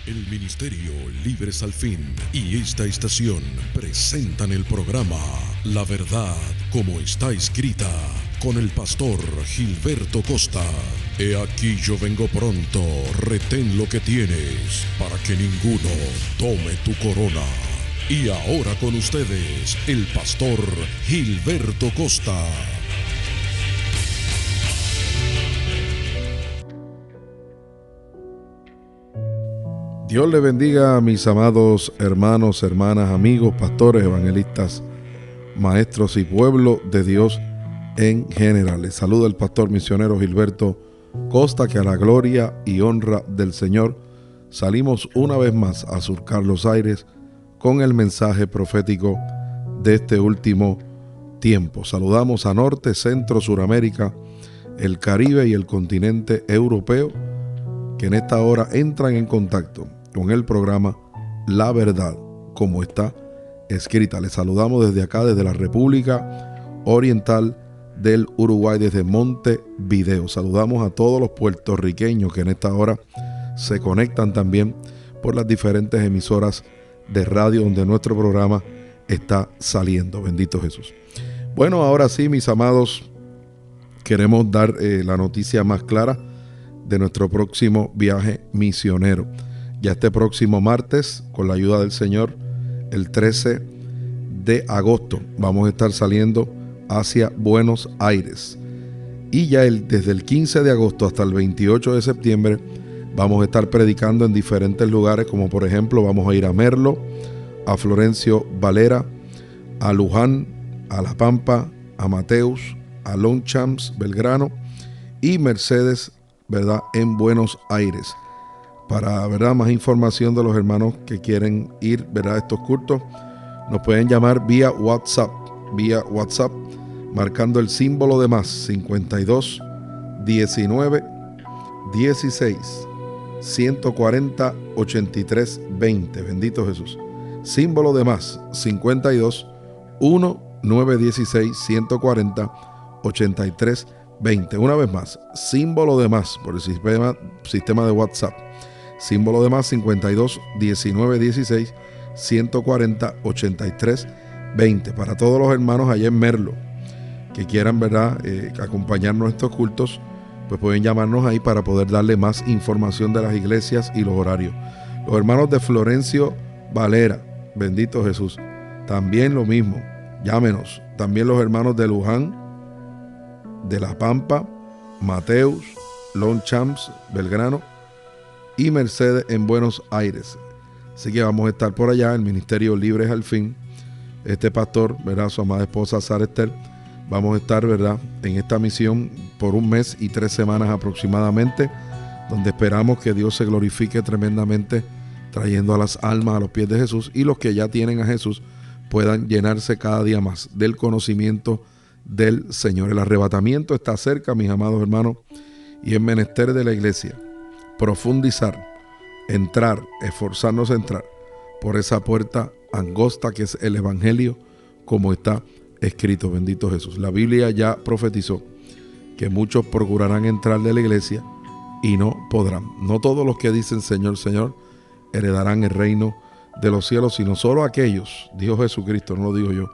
El Ministerio Libres al Fin y esta estación presentan el programa La Verdad como está escrita con el pastor Gilberto Costa. He aquí yo vengo pronto, retén lo que tienes para que ninguno tome tu corona. Y ahora con ustedes, el pastor Gilberto Costa. Dios le bendiga a mis amados hermanos, hermanas, amigos, pastores, evangelistas, maestros y pueblo de Dios en general. Les saluda el pastor misionero Gilberto Costa, que a la gloria y honra del Señor salimos una vez más a surcar los aires con el mensaje profético de este último tiempo. Saludamos a Norte, Centro, Suramérica, el Caribe y el continente europeo, que en esta hora entran en contacto con el programa La Verdad como está escrita. Les saludamos desde acá, desde la República Oriental del Uruguay, desde Montevideo. Saludamos a todos los puertorriqueños que en esta hora se conectan también por las diferentes emisoras de radio donde nuestro programa está saliendo. Bendito Jesús. Bueno, ahora sí, mis amados, queremos dar la noticia más clara de nuestro próximo viaje misionero. Ya este próximo martes, con la ayuda del Señor, el 13 de agosto, vamos a estar saliendo hacia Buenos Aires. Y ya desde el 15 de agosto hasta el 28 de septiembre, vamos a estar predicando en diferentes lugares, como por ejemplo, vamos a ir a Merlo, a Florencio Varela, a Luján, a La Pampa, a Mateus, a Longchamps, Belgrano y Mercedes, ¿verdad?, en Buenos Aires. Para, ¿verdad?, más información de los hermanos que quieren ir, ¿verdad?, a estos cultos, nos pueden llamar vía WhatsApp, marcando el símbolo de más 52 19 16 140 83 20. Bendito Jesús. Símbolo de más 52 1 9 16 140 83 20. Una vez más, símbolo de más por el sistema de WhatsApp. Símbolo de más 52 19 16 140 83 20. Para todos los hermanos allá en Merlo que quieran, ¿verdad?, acompañarnos a estos cultos, pues pueden llamarnos ahí para poder darle más información de las iglesias y los horarios. Los hermanos de Florencio Varela, bendito Jesús, también lo mismo, llámenos. También los hermanos de Luján, de La Pampa, Mateus, Longchamps, Belgrano y Mercedes en Buenos Aires. Así que vamos a estar por allá, el Ministerio Libres al Fin. Este pastor, ¿verdad?, su amada esposa Sara Esther, vamos a estar, ¿verdad?, en esta misión por 1 mes y 3 semanas aproximadamente, donde esperamos que Dios se glorifique tremendamente, trayendo a las almas a los pies de Jesús, y los que ya tienen a Jesús puedan llenarse cada día más del conocimiento del Señor. El arrebatamiento está cerca, mis amados hermanos, y es menester de la iglesia profundizar, entrar, esforzarnos a entrar por esa puerta angosta que es el Evangelio, como está escrito. Bendito Jesús. La Biblia ya profetizó que muchos procurarán entrar de la iglesia y no podrán. No todos los que dicen Señor, Señor heredarán el reino de los cielos, sino solo aquellos, dijo Jesucristo, no lo digo yo,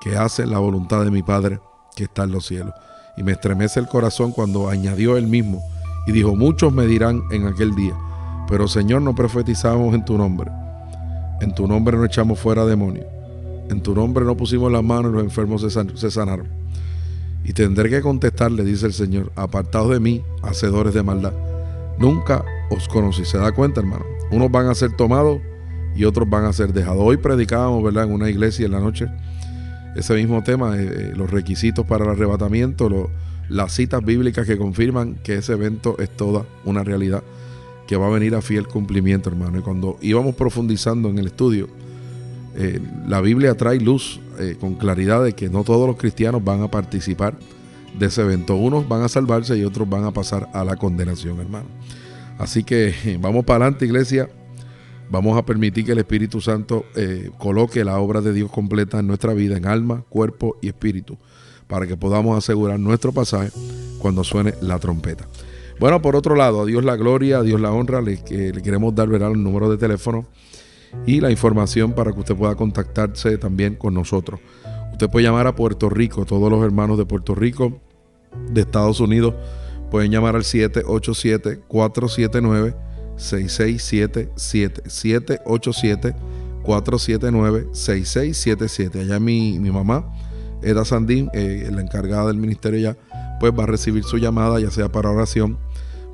que hacen la voluntad de mi Padre que está en los cielos. Y me estremece el corazón cuando añadió él mismo y dijo: muchos me dirán en aquel día, pero Señor, no profetizamos en tu nombre no echamos fuera demonios, en tu nombre no pusimos las manos y los enfermos se sanaron. Y tendré que contestarle, dice el Señor: apartados de mí, hacedores de maldad, nunca os conocí. ¿Se da cuenta, hermano? Unos van a ser tomados y otros van a ser dejados. Hoy predicábamos, ¿verdad?, en una iglesia en la noche ese mismo tema, los requisitos para el arrebatamiento, las citas bíblicas que confirman que ese evento es toda una realidad que va a venir a fiel cumplimiento, hermano. Y cuando íbamos profundizando en el estudio, la Biblia trae luz con claridad de que no todos los cristianos van a participar de ese evento. Unos van a salvarse y otros van a pasar a la condenación, hermano. Así que vamos para adelante, iglesia. Vamos a permitir que el Espíritu Santo coloque la obra de Dios completa en nuestra vida, en alma, cuerpo y espíritu, para que podamos asegurar nuestro pasaje cuando suene la trompeta. Bueno, por otro lado, a Dios la gloria, a Dios la honra. Le queremos dar, ¿verdad?, el número de teléfono y la información para que usted pueda contactarse también con nosotros. Usted puede llamar a Puerto Rico, todos los hermanos de Puerto Rico, de Estados Unidos, pueden llamar al 787-479-6677, 787-479-6677. Allá mi mamá, Eda Sandín, la encargada del ministerio ya, pues va a recibir su llamada, ya sea para oración,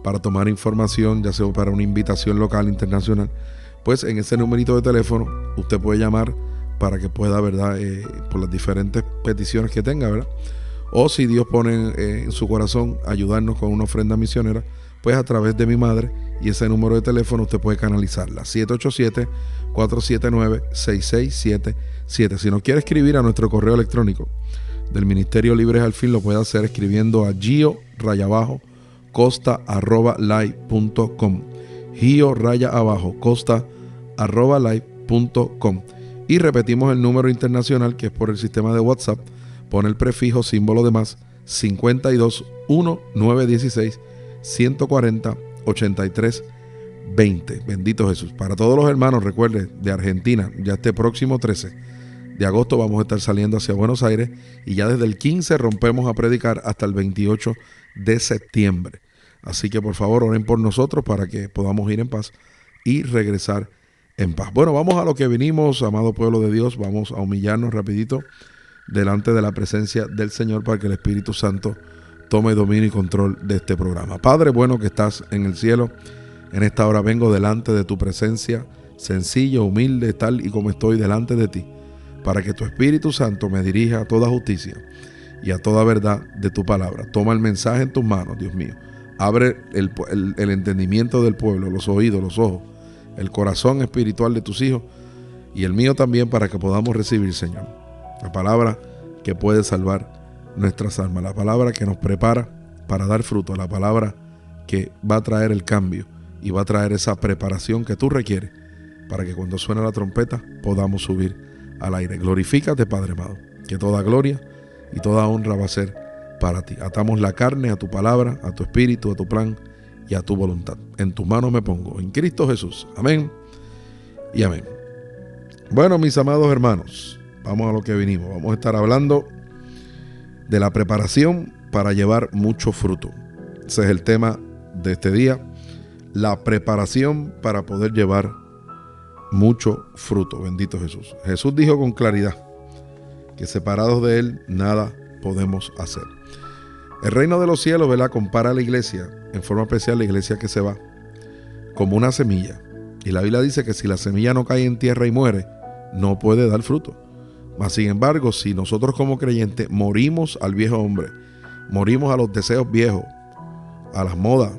para tomar información, ya sea para una invitación local, internacional. Pues en ese numerito de teléfono usted puede llamar para que pueda, ¿verdad?, por las diferentes peticiones que tenga, ¿verdad? O si Dios pone en su corazón ayudarnos con una ofrenda misionera, pues a través de mi madre, y ese número de teléfono usted puede canalizarla, 787-479-6677. Si no quiere escribir a nuestro correo electrónico del Ministerio Libres al Fin, lo puede hacer escribiendo a gio_costa@live.com, gio_costa@live.com. Y repetimos el número internacional, que es por el sistema de WhatsApp. Pone el prefijo símbolo de más 52 1916 140 83 20. Bendito Jesús. Para todos los hermanos, recuerde, de Argentina, ya este próximo 13 de agosto vamos a estar saliendo hacia Buenos Aires, y ya desde el 15 rompemos a predicar hasta el 28 de septiembre. Así que por favor oren por nosotros para que podamos ir en paz y regresar en paz. Bueno, vamos a lo que vinimos, amado pueblo de Dios. Vamos a humillarnos rapidito delante de la presencia del Señor para que el Espíritu Santo tome dominio y control de este programa. Padre bueno que estás en el cielo, en esta hora vengo delante de tu presencia, sencillo, humilde, tal y como estoy delante de ti, para que tu Espíritu Santo me dirija a toda justicia y a toda verdad de tu palabra. Toma el mensaje en tus manos, Dios mío. Abre el entendimiento del pueblo, los oídos, los ojos, el corazón espiritual de tus hijos y el mío también, para que podamos recibir, Señor, la palabra que puede salvar nuestras almas, la palabra que nos prepara para dar fruto, la palabra que va a traer el cambio y va a traer esa preparación que tú requieres para que cuando suene la trompeta podamos subir al aire. Glorifícate, Padre amado, que toda gloria y toda honra va a ser para ti. Atamos la carne a tu palabra, a tu espíritu, a tu plan y a tu voluntad. En tus manos me pongo, en Cristo Jesús. Amén y amén. Bueno, mis amados hermanos, vamos a lo que vinimos. Vamos a estar hablando de la preparación para llevar mucho fruto. Ese es el tema de este día, la preparación para poder llevar mucho fruto. Bendito Jesús. Jesús dijo con claridad que separados de Él nada podemos hacer. El reino de los cielos, ¿verdad?, compara a la iglesia, en forma especial la iglesia que se va, como una semilla. Y la Biblia dice que si la semilla no cae en tierra y muere, no puede dar fruto. Mas sin embargo, si nosotros como creyentes morimos al viejo hombre, morimos a los deseos viejos, a las modas,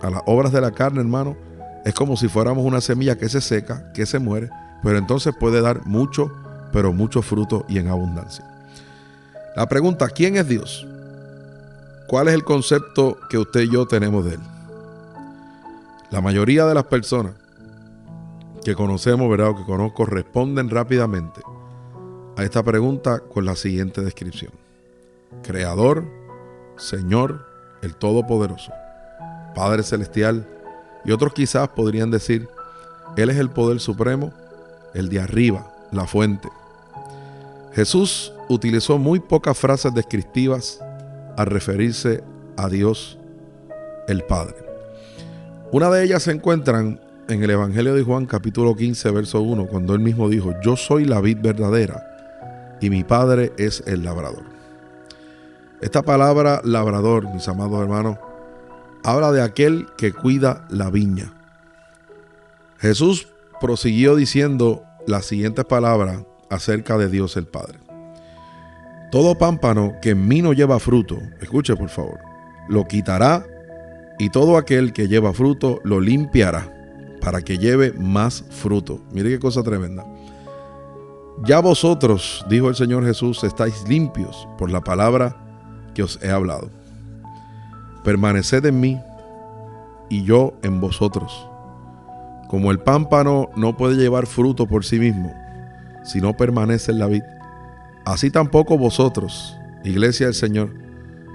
a las obras de la carne, hermano, es como si fuéramos una semilla que se seca, que se muere, pero entonces puede dar mucho, pero mucho fruto y en abundancia. La pregunta, ¿quién es Dios? ¿Cuál es el concepto que usted y yo tenemos de Él? La mayoría de las personas que conocemos, ¿verdad?, o que conozco, responden rápidamente a esta pregunta con la siguiente descripción: Creador, Señor, el Todopoderoso, Padre Celestial, y otros quizás podrían decir, Él es el poder supremo, el de arriba, la fuente. Jesús utilizó muy pocas frases descriptivas al referirse a Dios el Padre. Una de ellas se encuentran en el Evangelio de Juan, capítulo 15, verso 1, cuando Él mismo dijo, yo soy la vid verdadera y mi Padre es el labrador. Esta palabra labrador, mis amados hermanos, habla de aquel que cuida la viña. Jesús prosiguió diciendo las siguientes palabras acerca de Dios el Padre. Todo pámpano que en mí no lleva fruto, escuche por favor, lo quitará, y todo aquel que lleva fruto lo limpiará para que lleve más fruto. Mire qué cosa tremenda. Ya vosotros, dijo el Señor Jesús, estáis limpios por la palabra que os he hablado. Permaneced en mí y yo en vosotros. Como el pámpano no puede llevar fruto por sí mismo si no permanece en la vid, así tampoco vosotros, iglesia del Señor,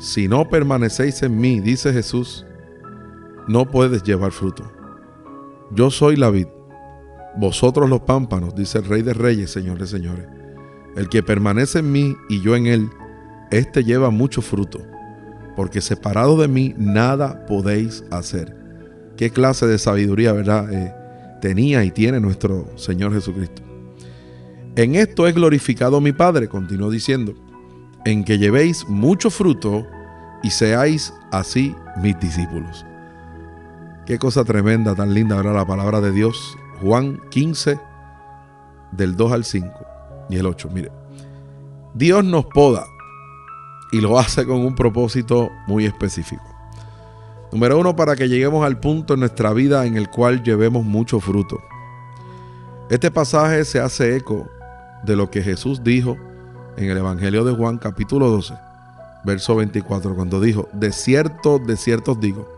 si no permanecéis en mí, dice Jesús, no puedes llevar fruto. Yo soy la vid, vosotros los pámpanos, dice el Rey de Reyes, Señor de señores. El que permanece en mí y yo en él, éste lleva mucho fruto, porque separado de mí nada podéis hacer. Qué clase de sabiduría, ¿verdad? Tenía y tiene nuestro Señor Jesucristo. En esto es glorificado mi Padre, continuó diciendo, en que llevéis mucho fruto y seáis así mis discípulos. Qué cosa tremenda, tan linda, ¿verdad? La palabra de Dios. Juan 15, del 2 al 5 y el 8. Mire, Dios nos poda y lo hace con un propósito muy específico. Número 1, para que lleguemos al punto en nuestra vida en el cual llevemos mucho fruto. Este pasaje se hace eco de lo que Jesús dijo en el Evangelio de Juan, capítulo 12, verso 24, cuando dijo: de cierto os digo,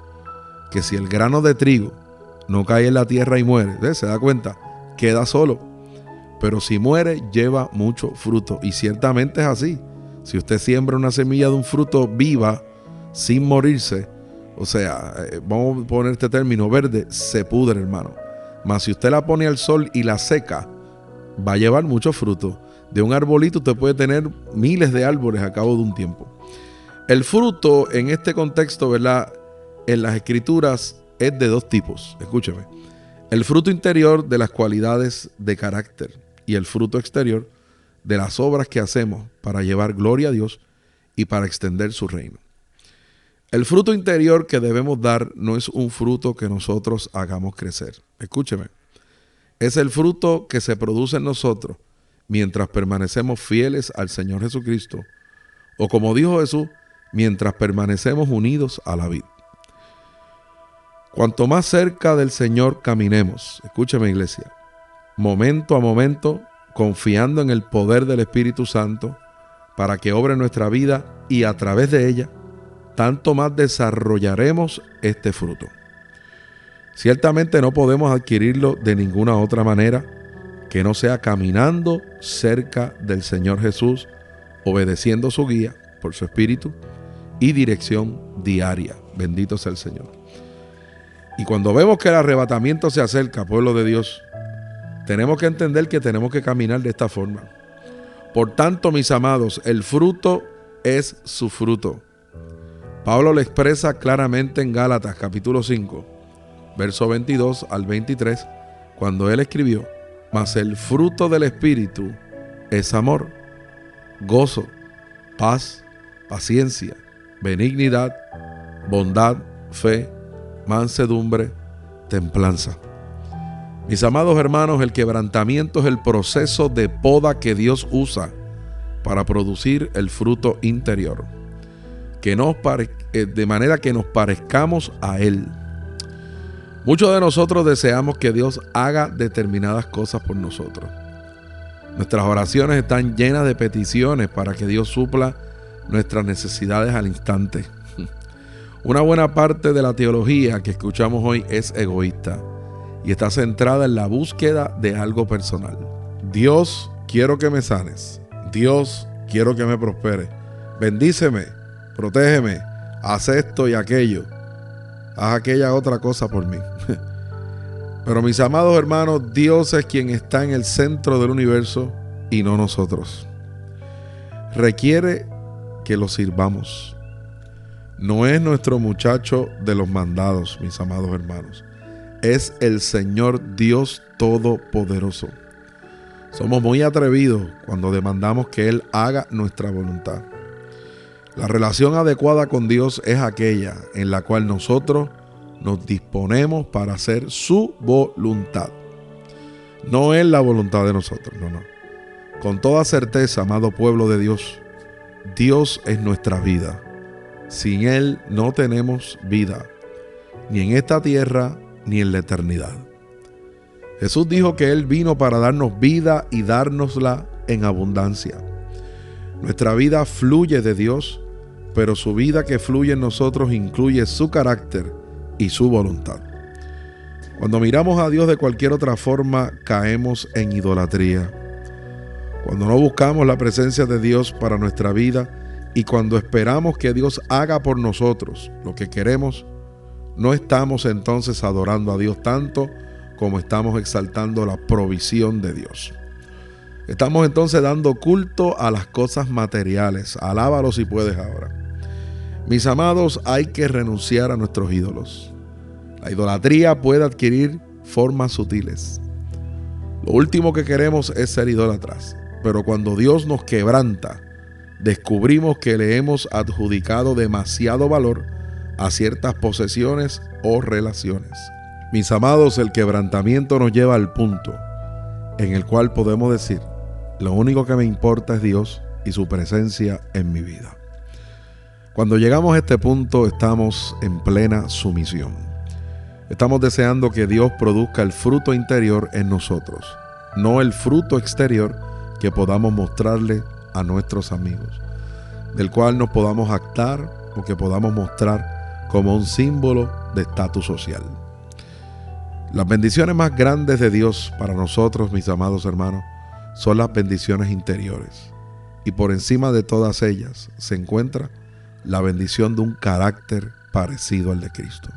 que si el grano de trigo no cae en la tierra y muere, ¿ves? ¿Se da cuenta? Queda solo. Pero si muere, lleva mucho fruto. Y ciertamente es así. Si usted siembra una semilla de un fruto viva, sin morirse, o sea, vamos a poner este término, verde, se pudre, hermano. Mas si usted la pone al sol y la seca, va a llevar mucho fruto. De un arbolito usted puede tener miles de árboles a cabo de un tiempo. El fruto en este contexto, ¿verdad? En las escrituras es de dos tipos. Escúcheme. El fruto interior de las cualidades de carácter y el fruto exterior de las obras que hacemos para llevar gloria a Dios y para extender su reino. El fruto interior que debemos dar no es un fruto que nosotros hagamos crecer. Escúcheme. Es el fruto que se produce en nosotros mientras permanecemos fieles al Señor Jesucristo, o como dijo Jesús, mientras permanecemos unidos a la vid. Cuanto más cerca del Señor caminemos, escúcheme, iglesia, momento a momento, confiando en el poder del Espíritu Santo para que obre en nuestra vida y a través de ella, tanto más desarrollaremos este fruto. Ciertamente no podemos adquirirlo de ninguna otra manera que no sea caminando cerca del Señor Jesús, obedeciendo su guía por su Espíritu y dirección diaria. Bendito sea el Señor. Y cuando vemos que el arrebatamiento se acerca, pueblo de Dios, tenemos que entender que tenemos que caminar de esta forma. Por tanto, mis amados, el fruto es su fruto. Pablo lo expresa claramente en Gálatas capítulo 5, verso 22 al 23, cuando él escribió: mas el fruto del Espíritu es amor, gozo, paz, paciencia, benignidad, bondad, fe, mansedumbre, templanza. Mis amados hermanos, el quebrantamiento es el proceso de poda que Dios usa para producir el fruto interior, de manera que nos parezcamos a Él. Muchos de nosotros deseamos que Dios haga determinadas cosas por nosotros. Nuestras oraciones están llenas de peticiones para que Dios supla nuestras necesidades al instante. Una buena parte de la teología que escuchamos hoy es egoísta y está centrada en la búsqueda de algo personal. Dios, quiero que me sanes. Dios, quiero que me prospere. Bendíceme, protégeme, haz esto y aquello. Haz aquella otra cosa por mí. Pero mis amados hermanos, Dios es quien está en el centro del universo y no nosotros. Requiere que lo sirvamos. No es nuestro muchacho de los mandados, mis amados hermanos. Es el Señor Dios Todopoderoso. Somos muy atrevidos cuando demandamos que Él haga nuestra voluntad. La relación adecuada con Dios es aquella en la cual nosotros nos disponemos para hacer su voluntad. No es la voluntad de nosotros, no. Con toda certeza, amado pueblo de Dios, Dios es nuestra vida. Sin Él no tenemos vida, ni en esta tierra, ni en la eternidad. Jesús dijo que Él vino para darnos vida y dárnosla en abundancia. Nuestra vida fluye de Dios, pero su vida que fluye en nosotros incluye su carácter y su voluntad. Cuando miramos a Dios de cualquier otra forma, caemos en idolatría. Cuando no buscamos la presencia de Dios para nuestra vida y cuando esperamos que Dios haga por nosotros lo que queremos, no estamos entonces adorando a Dios tanto como estamos exaltando la provisión de Dios. Estamos entonces dando culto a las cosas materiales. Alábalo si puedes ahora. Mis amados, hay que renunciar a nuestros ídolos. La idolatría puede adquirir formas sutiles. Lo último que queremos es ser idólatras, pero cuando Dios nos quebranta, descubrimos que le hemos adjudicado demasiado valor a ciertas posesiones o relaciones. Mis amados, el quebrantamiento nos lleva al punto en el cual podemos decir: lo único que me importa es Dios y su presencia en mi vida. Cuando llegamos a este punto, estamos en plena sumisión. Estamos deseando que Dios produzca el fruto interior en nosotros, no el fruto exterior que podamos mostrarle a nuestros amigos, del cual nos podamos jactar o que podamos mostrar como un símbolo de estatus social. Las bendiciones más grandes de Dios para nosotros, mis amados hermanos, son las bendiciones interiores. Y por encima de todas ellas se encuentra la bendición de un carácter parecido al de Cristo.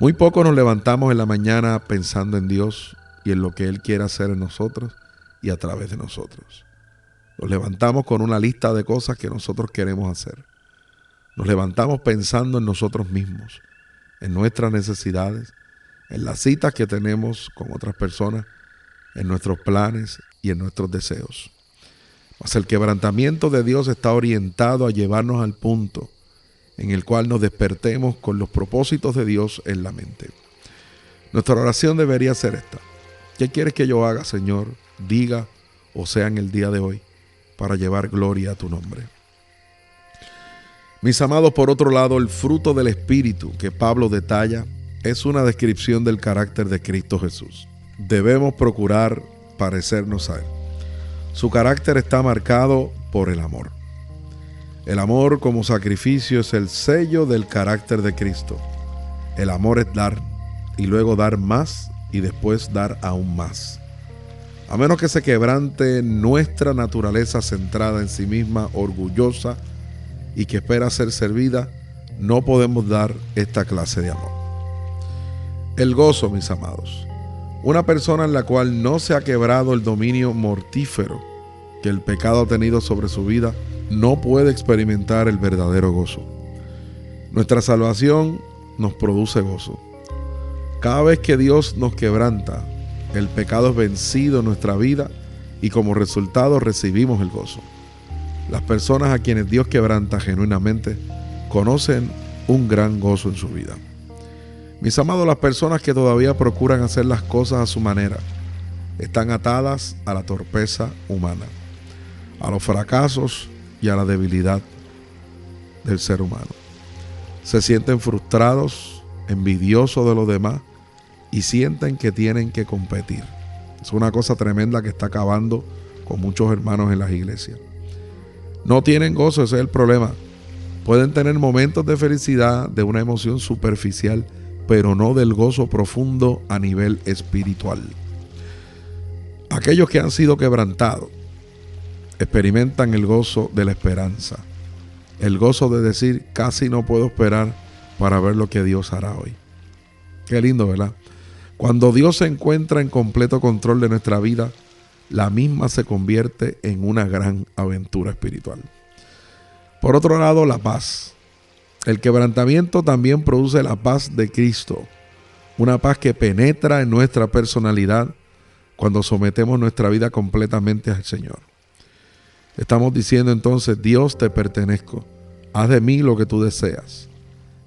Muy poco nos levantamos en la mañana pensando en Dios y en lo que Él quiere hacer en nosotros y a través de nosotros. Nos levantamos con una lista de cosas que nosotros queremos hacer. Nos levantamos pensando en nosotros mismos, en nuestras necesidades, en las citas que tenemos con otras personas, en nuestros planes y en nuestros deseos. Mas el quebrantamiento de Dios está orientado a llevarnos al punto en el cual nos despertemos con los propósitos de Dios en la mente. Nuestra oración debería ser esta: ¿qué quieres que yo haga, Señor? Diga o sea en el día de hoy, para llevar gloria a tu nombre. Mis amados, por otro lado, el fruto del Espíritu que Pablo detalla es una descripción del carácter de Cristo Jesús. Debemos procurar parecernos a Él. Su carácter está marcado por el amor. El amor como sacrificio es el sello del carácter de Cristo. El amor es dar, y luego dar más, y después dar aún más. A menos que se quebrante nuestra naturaleza centrada en sí misma, orgullosa y que espera ser servida, no podemos dar esta clase de amor. El gozo, mis amados. Una persona en la cual no se ha quebrado el dominio mortífero que el pecado ha tenido sobre su vida, no puede experimentar el verdadero gozo. Nuestra salvación nos produce gozo. Cada vez que Dios nos quebranta, el pecado es vencido en nuestra vida y como resultado recibimos el gozo. Las personas a quienes Dios quebranta genuinamente conocen un gran gozo en su vida. Mis amados, las personas que todavía procuran hacer las cosas a su manera están atadas a la torpeza humana, a los fracasos y a la debilidad del ser humano. Se sienten frustrados, envidiosos de los demás y sienten que tienen que competir. Es una cosa tremenda que está acabando con muchos hermanos en las iglesias. No tienen gozo, ese es el problema. Pueden tener momentos de felicidad, de una emoción superficial, pero no del gozo profundo a nivel espiritual. Aquellos que han sido quebrantados experimentan el gozo de la esperanza, el gozo de decir: casi no puedo esperar para ver lo que Dios hará hoy. Qué lindo, ¿verdad? Cuando Dios se encuentra en completo control de nuestra vida, la misma se convierte en una gran aventura espiritual. Por otro lado, la paz. El quebrantamiento también produce la paz de Cristo, una paz que penetra en nuestra personalidad cuando sometemos nuestra vida completamente al Señor. Estamos diciendo entonces: Dios, te pertenezco, haz de mí lo que tú deseas.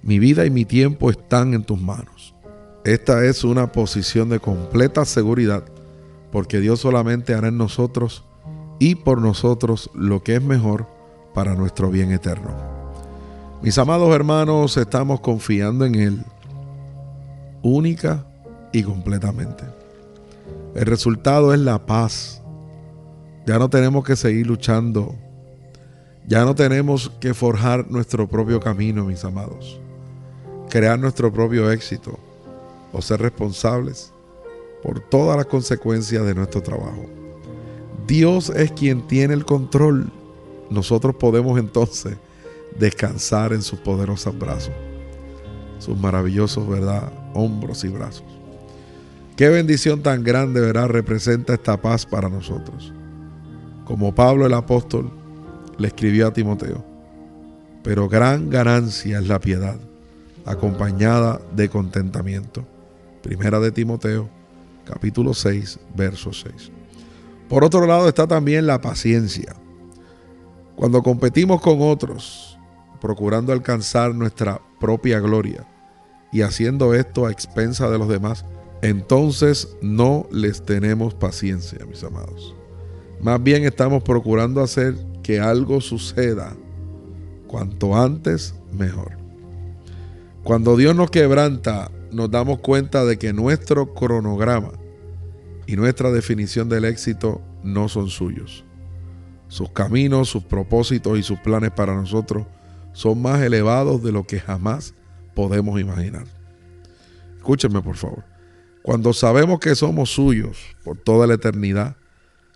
Mi vida y mi tiempo están en tus manos. Esta es una posición de completa seguridad, porque Dios solamente hará en nosotros y por nosotros lo que es mejor para nuestro bien eterno. Mis amados hermanos, estamos confiando en Él, única y completamente. El resultado es la paz. Ya no tenemos que seguir luchando. Ya no tenemos que forjar nuestro propio camino, mis amados. Crear nuestro propio éxito o ser responsables por todas las consecuencias de nuestro trabajo. Dios es quien tiene el control. Nosotros podemos entonces descansar en sus poderosos brazos. sus maravillosos, ¿verdad?, hombros y brazos. Qué bendición tan grande, ¿verdad?, representa esta paz para nosotros. Como Pablo el apóstol le escribió a Timoteo: pero gran ganancia es la piedad, acompañada de contentamiento. Primera de Timoteo, capítulo 6, verso 6. Por otro lado está también la paciencia. Cuando competimos con otros, procurando alcanzar nuestra propia gloria y haciendo esto a expensa de los demás, entonces no les tenemos paciencia, mis amados. Más bien estamos procurando hacer que algo suceda cuanto antes mejor. Cuando Dios nos quebranta, nos damos cuenta de que nuestro cronograma y nuestra definición del éxito no son suyos. Sus caminos, sus propósitos y sus planes para nosotros son más elevados de lo que jamás podemos imaginar. Escúchenme, por favor. Cuando sabemos que somos suyos por toda la eternidad,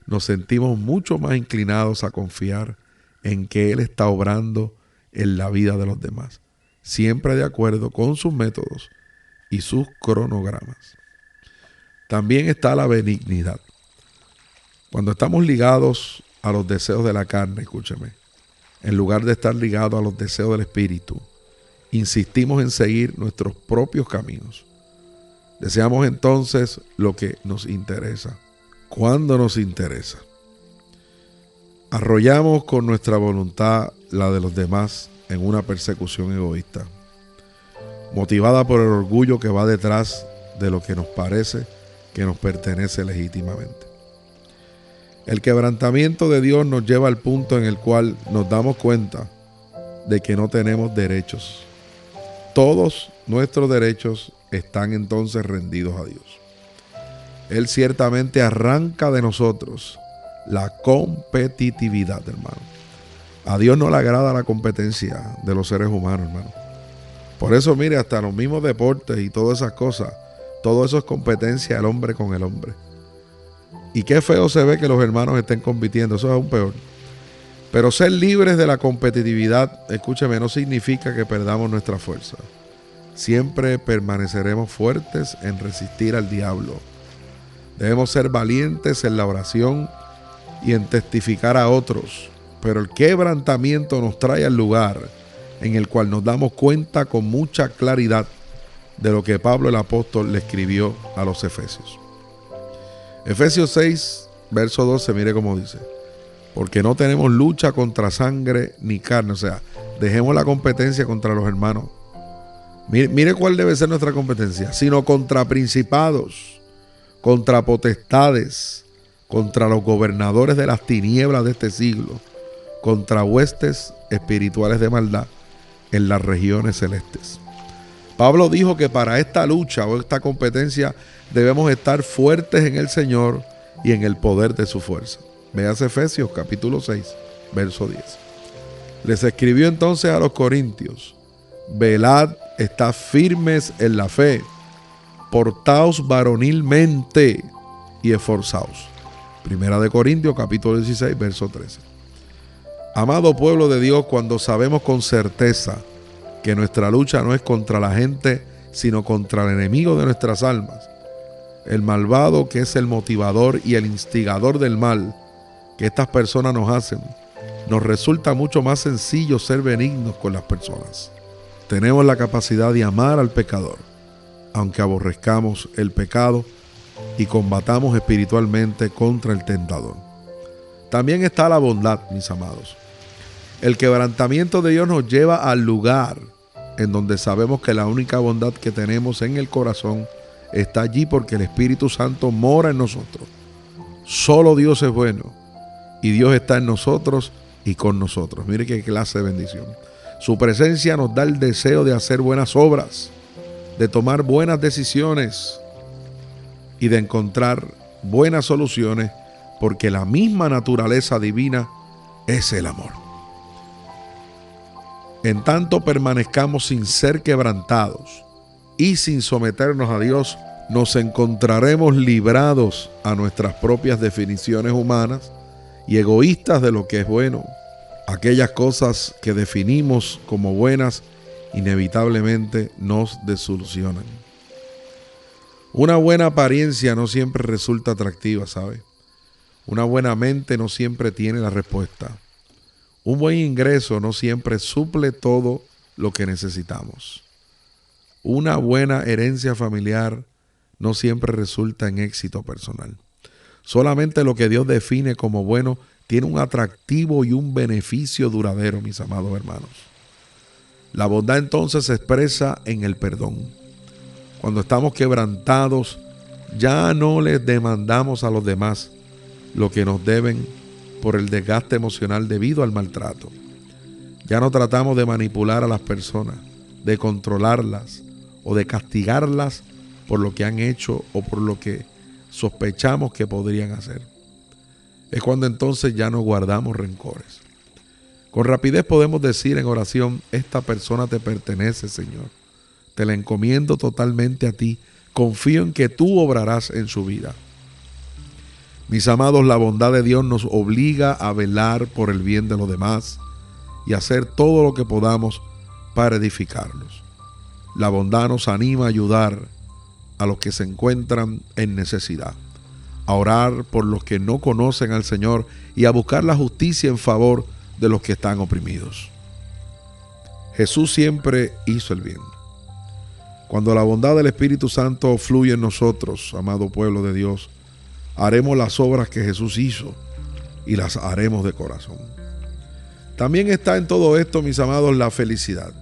nos sentimos mucho más inclinados a confiar en que Él está obrando en la vida de los demás, siempre de acuerdo con sus métodos y sus cronogramas. También está la benignidad. Cuando estamos ligados a los deseos de la carne, escúcheme, en lugar de estar ligados a los deseos del espíritu, insistimos en seguir nuestros propios caminos. Deseamos entonces lo que nos interesa, cuando nos interesa. Arrollamos con nuestra voluntad la de los demás en una persecución egoísta, motivada por el orgullo que va detrás de lo que nos parece que nos pertenece legítimamente. El quebrantamiento de Dios nos lleva al punto en el cual nos damos cuenta de que no tenemos derechos. Todos nuestros derechos están entonces rendidos a Dios. Él ciertamente arranca de nosotros la competitividad, hermano. A Dios no le agrada la competencia de los seres humanos, hermano. Por eso, mire, hasta los mismos deportes y todas esas cosas, todo eso es competencia del hombre con el hombre. Y qué feo se ve que los hermanos estén compitiendo, eso es aún peor. Pero ser libres de la competitividad, escúcheme, no significa que perdamos nuestra fuerza. Siempre permaneceremos fuertes en resistir al diablo. Debemos ser valientes en la oración y en testificar a otros. Pero el quebrantamiento nos trae al lugar en el cual nos damos cuenta con mucha claridad de lo que Pablo el apóstol le escribió a los Efesios. Efesios 6, verso 12, mire cómo dice: porque no tenemos lucha contra sangre ni carne. O sea, dejemos la competencia contra los hermanos. Mire cuál debe ser nuestra competencia. Sino contra principados, contra potestades, contra los gobernadores de las tinieblas de este siglo, contra huestes espirituales de maldad en las regiones celestes. Pablo dijo que para esta lucha o esta competencia debemos estar fuertes en el Señor y en el poder de su fuerza. Veas Efesios capítulo 6, verso 10. Les escribió entonces a los corintios: velad, estad firmes en la fe, portaos varonilmente y esforzaos. Primera de Corintios capítulo 16, verso 13. Amado pueblo de Dios, cuando sabemos con certeza que nuestra lucha no es contra la gente, sino contra el enemigo de nuestras almas, el malvado, que es el motivador y el instigador del mal que estas personas nos hacen, nos resulta mucho más sencillo ser benignos con las personas. Tenemos la capacidad de amar al pecador, aunque aborrezcamos el pecado y combatamos espiritualmente contra el tentador. También está la bondad, mis amados. El quebrantamiento de Dios nos lleva al lugar en donde sabemos que la única bondad que tenemos en el corazón está allí porque el Espíritu Santo mora en nosotros. Solo Dios es bueno y Dios está en nosotros y con nosotros. Mire qué clase de bendición. Su presencia nos da el deseo de hacer buenas obras, de tomar buenas decisiones y de encontrar buenas soluciones, porque la misma naturaleza divina es el amor. En tanto permanezcamos sin ser quebrantados y sin someternos a Dios, nos encontraremos librados a nuestras propias definiciones humanas y egoístas de lo que es bueno. Aquellas cosas que definimos como buenas inevitablemente nos desilusionan. Una buena apariencia no siempre resulta atractiva, ¿sabe? Una buena mente no siempre tiene la respuesta. Un buen ingreso no siempre suple todo lo que necesitamos. Una buena herencia familiar no siempre resulta en éxito personal. Solamente lo que Dios define como bueno tiene un atractivo y un beneficio duradero, mis amados hermanos. La bondad entonces se expresa en el perdón. Cuando estamos quebrantados, ya no les demandamos a los demás lo que nos deben por el desgaste emocional debido al maltrato. Ya no tratamos de manipular a las personas, de controlarlas o de castigarlas por lo que han hecho o por lo que sospechamos que podrían hacer. Es cuando entonces ya no guardamos rencores. Con rapidez podemos decir en oración: esta persona te pertenece, Señor. Te la encomiendo totalmente a ti. Confío en que tú obrarás en su vida. Mis amados, la bondad de Dios nos obliga a velar por el bien de los demás y hacer todo lo que podamos para edificarlos. La bondad nos anima a ayudar a los que se encuentran en necesidad, a orar por los que no conocen al Señor y a buscar la justicia en favor de los que están oprimidos. Jesús siempre hizo el bien. Cuando la bondad del Espíritu Santo fluye en nosotros, amado pueblo de Dios, haremos las obras que Jesús hizo y las haremos de corazón. También está en todo esto, mis amados, la felicidad.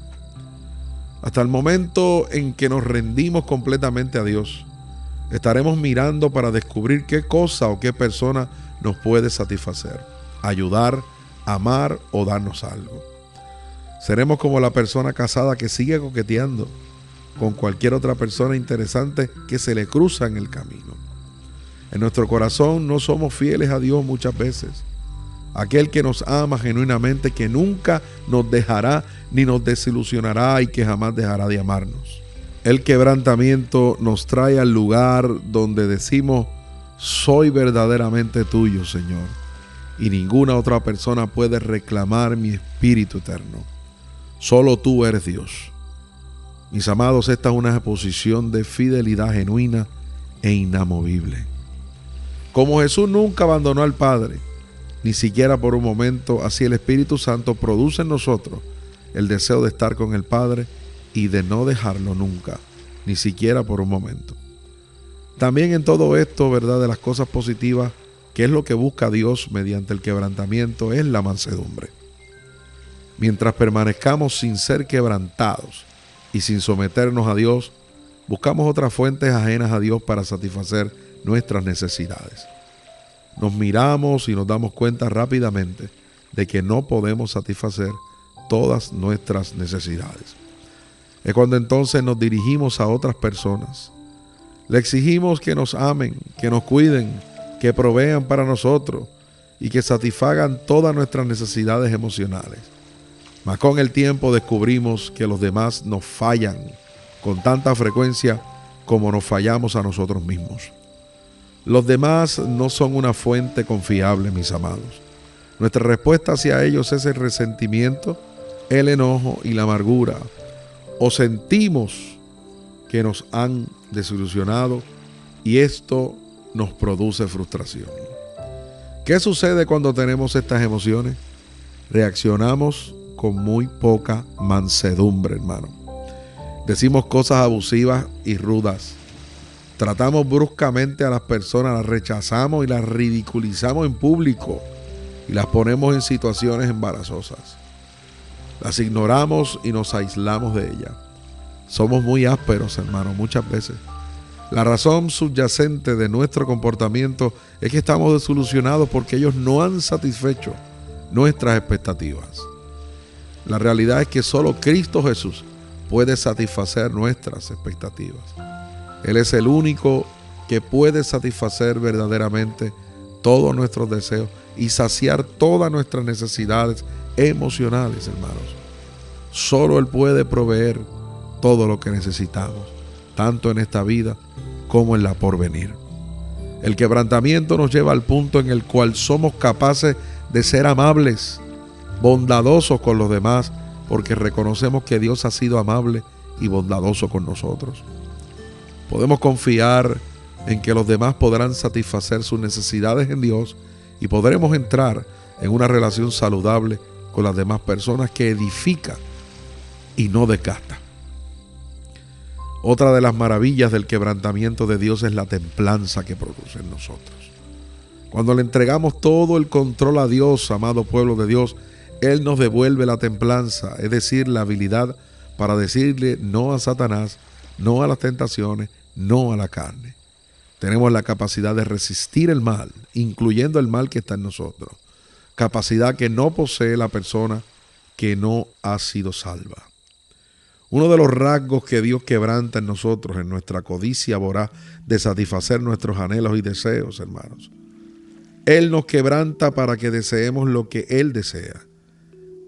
Hasta el momento en que nos rendimos completamente a Dios, estaremos mirando para descubrir qué cosa o qué persona nos puede satisfacer, ayudar, amar o darnos algo. Seremos como la persona casada que sigue coqueteando con cualquier otra persona interesante que se le cruza en el camino. En nuestro corazón no somos fieles a Dios muchas veces. Aquel que nos ama genuinamente, que nunca nos dejará ni nos desilusionará y que jamás dejará de amarnos. El quebrantamiento nos trae al lugar donde decimos: soy verdaderamente tuyo, Señor, y ninguna otra persona puede reclamar mi espíritu eterno. Solo tú eres Dios. Mis amados, esta es una posición de fidelidad genuina e inamovible. Como Jesús nunca abandonó al Padre, ni siquiera por un momento, así el Espíritu Santo produce en nosotros el deseo de estar con el Padre y de no dejarlo nunca, ni siquiera por un momento. También en todo esto, ¿verdad?, de las cosas positivas, que es lo que busca Dios mediante el quebrantamiento, es la mansedumbre. Mientras permanezcamos sin ser quebrantados y sin someternos a Dios, buscamos otras fuentes ajenas a Dios para satisfacer nuestras necesidades. Nos miramos y nos damos cuenta rápidamente de que no podemos satisfacer todas nuestras necesidades. Es cuando entonces nos dirigimos a otras personas. Le exigimos que nos amen, que nos cuiden, que provean para nosotros y que satisfagan todas nuestras necesidades emocionales. Mas con el tiempo descubrimos que los demás nos fallan con tanta frecuencia como nos fallamos a nosotros mismos. Los demás no son una fuente confiable, mis amados. Nuestra respuesta hacia ellos es el resentimiento, el enojo y la amargura. O sentimos que nos han desilusionado y esto nos produce frustración. ¿Qué sucede cuando tenemos estas emociones? Reaccionamos con muy poca mansedumbre, hermano. Decimos cosas abusivas y rudas. Tratamos bruscamente a las personas, las rechazamos y las ridiculizamos en público y las ponemos en situaciones embarazosas. Las ignoramos y nos aislamos de ellas. Somos muy ásperos, hermano, muchas veces. La razón subyacente de nuestro comportamiento es que estamos desilusionados porque ellos no han satisfecho nuestras expectativas. La realidad es que solo Cristo Jesús puede satisfacer nuestras expectativas. Él es el único que puede satisfacer verdaderamente todos nuestros deseos y saciar todas nuestras necesidades emocionales, hermanos. Solo Él puede proveer todo lo que necesitamos, tanto en esta vida como en la porvenir. El quebrantamiento nos lleva al punto en el cual somos capaces de ser amables, bondadosos con los demás porque reconocemos que Dios ha sido amable y bondadoso con nosotros. Podemos confiar en que los demás podrán satisfacer sus necesidades en Dios y podremos entrar en una relación saludable con las demás personas que edifica y no desgasta. Otra de las maravillas del quebrantamiento de Dios es la templanza que produce en nosotros. Cuando le entregamos todo el control a Dios, amado pueblo de Dios, Él nos devuelve la templanza, es decir, la habilidad para decirle no a Satanás, no a las tentaciones, no a la carne. Tenemos la capacidad de resistir el mal, incluyendo el mal que está en nosotros. Capacidad que no posee la persona que no ha sido salva. Uno de los rasgos que Dios quebranta en nosotros, en nuestra codicia voraz de satisfacer nuestros anhelos y deseos, hermanos. Él nos quebranta para que deseemos lo que Él desea.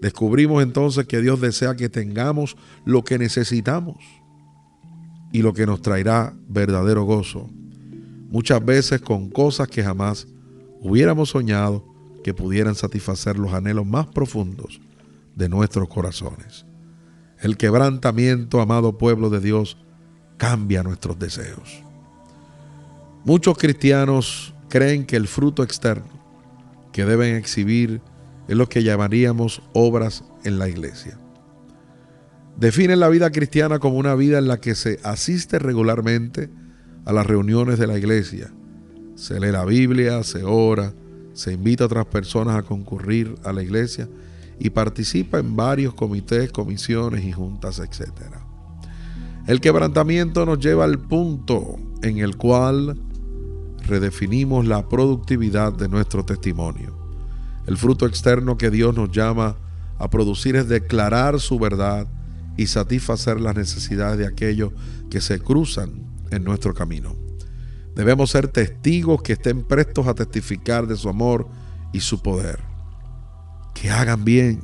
Descubrimos entonces que Dios desea que tengamos lo que necesitamos y lo que nos traerá verdadero gozo. Muchas veces con cosas que jamás hubiéramos soñado que pudieran satisfacer los anhelos más profundos de nuestros corazones. El quebrantamiento, amado pueblo de Dios, cambia nuestros deseos. Muchos cristianos creen que el fruto externo que deben exhibir es lo que llamaríamos obras en la iglesia. Definen la vida cristiana como una vida en la que se asiste regularmente a las reuniones de la iglesia. Se lee la Biblia, se ora, se invita a otras personas a concurrir a la iglesia y participa en varios comités, comisiones y juntas, etc. El quebrantamiento nos lleva al punto en el cual redefinimos la productividad de nuestro testimonio. El fruto externo que Dios nos llama a producir es declarar su verdad y satisfacer las necesidades de aquellos que se cruzan en nuestro camino. Debemos ser testigos que estén prestos a testificar de su amor y su poder. Que hagan bien,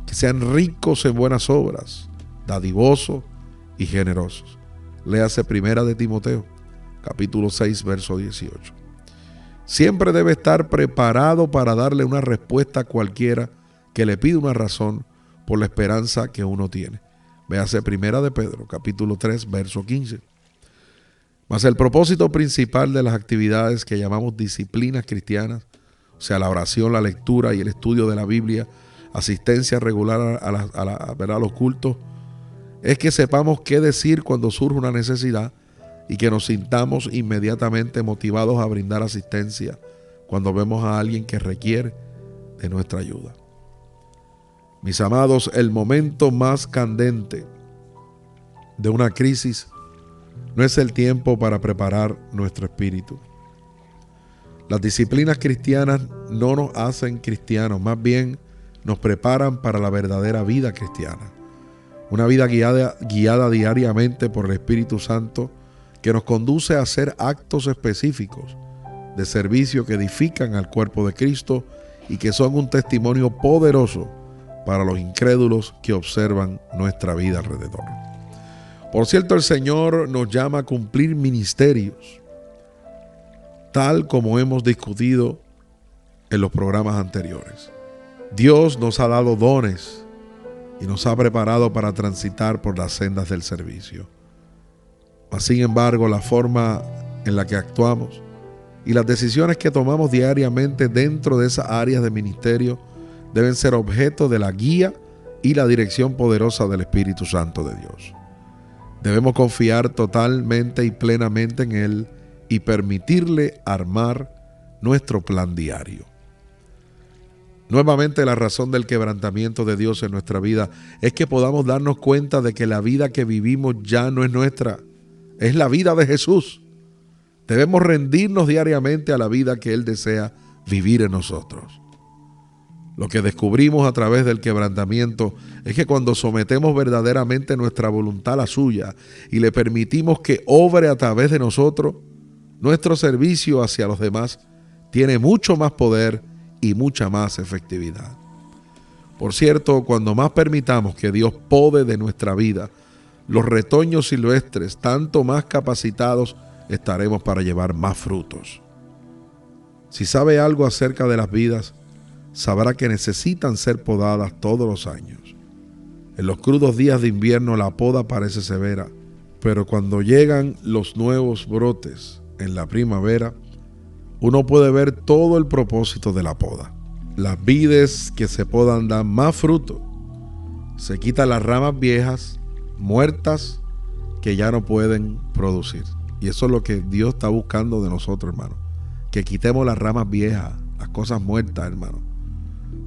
que sean ricos en buenas obras, dadivosos y generosos. Léase Primera de Timoteo, capítulo 6, verso 18. Siempre debe estar preparado para darle una respuesta a cualquiera que le pida una razón por la esperanza que uno tiene. Véase Primera de Pedro, capítulo 3, verso 15. Mas el propósito principal de las actividades que llamamos disciplinas cristianas, o sea, la oración, la lectura y el estudio de la Biblia, asistencia regular a los cultos, es que sepamos qué decir cuando surge una necesidad y que nos sintamos inmediatamente motivados a brindar asistencia cuando vemos a alguien que requiere de nuestra ayuda. Mis amados, el momento más candente de una crisis no es el tiempo para preparar nuestro espíritu. Las disciplinas cristianas no nos hacen cristianos, más bien nos preparan para la verdadera vida cristiana. Una vida guiada diariamente por el Espíritu Santo que nos conduce a hacer actos específicos de servicio que edifican al cuerpo de Cristo y que son un testimonio poderoso para los incrédulos que observan nuestra vida alrededor. Por cierto, el Señor nos llama a cumplir ministerios, tal como hemos discutido en los programas anteriores. Dios nos ha dado dones y nos ha preparado para transitar por las sendas del servicio. Mas, sin embargo, la forma en la que actuamos y las decisiones que tomamos diariamente dentro de esas áreas de ministerio deben ser objeto de la guía y la dirección poderosa del Espíritu Santo de Dios. Debemos confiar totalmente y plenamente en Él y permitirle armar nuestro plan diario. Nuevamente, la razón del quebrantamiento de Dios en nuestra vida es que podamos darnos cuenta de que la vida que vivimos ya no es nuestra, es la vida de Jesús. Debemos rendirnos diariamente a la vida que Él desea vivir en nosotros. Lo que descubrimos a través del quebrantamiento es que cuando sometemos verdaderamente nuestra voluntad a la suya y le permitimos que obre a través de nosotros, nuestro servicio hacia los demás tiene mucho más poder y mucha más efectividad. Por cierto, cuando más permitamos que Dios pode de nuestra vida, los retoños silvestres, tanto más capacitados estaremos para llevar más frutos. Si sabe algo acerca de las vidas, sabrá que necesitan ser podadas todos los años. En los crudos días de invierno la poda parece severa, pero cuando llegan los nuevos brotes en la primavera, uno puede ver todo el propósito de la poda. Las vides que se podan dan más fruto. Se quitan las ramas viejas, muertas, que ya no pueden producir. Y eso es lo que Dios está buscando de nosotros, hermano. Que quitemos las ramas viejas, las cosas muertas, hermano.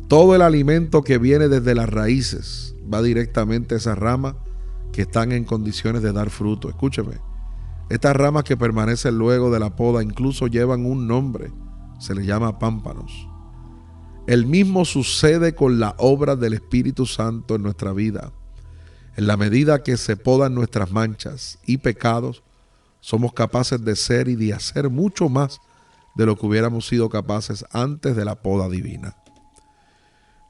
Todo el alimento que viene desde las raíces va directamente a esas ramas que están en condiciones de dar fruto. Escúcheme, estas ramas que permanecen luego de la poda incluso llevan un nombre, se les llama pámpanos. El mismo sucede con la obra del Espíritu Santo en nuestra vida. En la medida que se podan nuestras manchas y pecados, somos capaces de ser y de hacer mucho más de lo que hubiéramos sido capaces antes de la poda divina.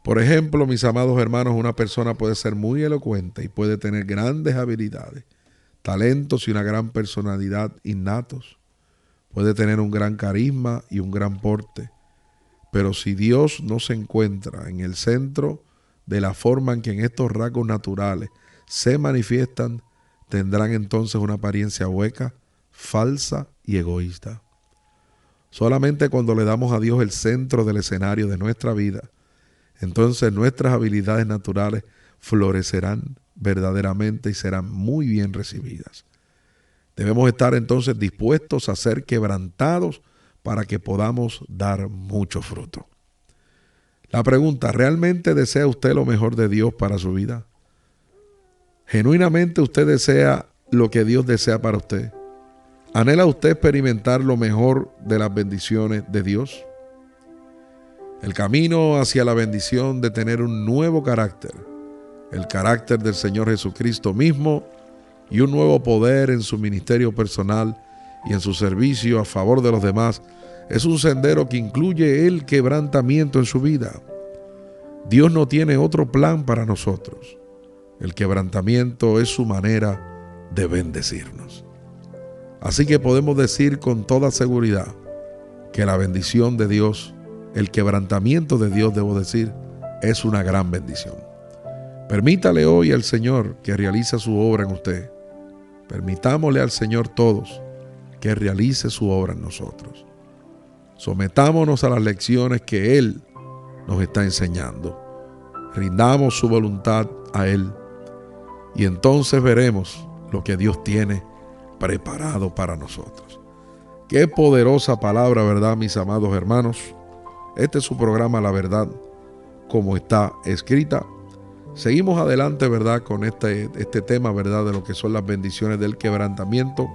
Por ejemplo, mis amados hermanos, una persona puede ser muy elocuente y puede tener grandes habilidades, talentos y una gran personalidad innatos. Puede tener un gran carisma y un gran porte. Pero si Dios no se encuentra en el centro de la forma en que en estos rasgos naturales se manifiestan, tendrán entonces una apariencia hueca, falsa y egoísta. Solamente cuando le damos a Dios el centro del escenario de nuestra vida, entonces nuestras habilidades naturales florecerán verdaderamente y serán muy bien recibidas. Debemos estar entonces dispuestos a ser quebrantados para que podamos dar mucho fruto. La pregunta, ¿realmente desea usted lo mejor de Dios para su vida? ¿Genuinamente usted desea lo que Dios desea para usted? ¿Anhela usted experimentar lo mejor de las bendiciones de Dios? El camino hacia la bendición de tener un nuevo carácter, el carácter del Señor Jesucristo mismo y un nuevo poder en su ministerio personal y en su servicio a favor de los demás, es un sendero que incluye el quebrantamiento en su vida. Dios no tiene otro plan para nosotros. El quebrantamiento es su manera de bendecirnos. Así que podemos decir con toda seguridad que la bendición de Dios, el quebrantamiento de Dios, debo decir, es una gran bendición. Permítale hoy al Señor que realice su obra en usted. Permitámosle al Señor todos que realice su obra en nosotros. Sometámonos a las lecciones que Él nos está enseñando. Rindamos su voluntad a Él y entonces veremos lo que Dios tiene preparado para nosotros. Qué poderosa palabra, ¿verdad, mis amados hermanos? Este es su programa La Verdad, como está escrita. Seguimos adelante, ¿verdad?, con este tema, ¿verdad?, de lo que son las bendiciones del quebrantamiento.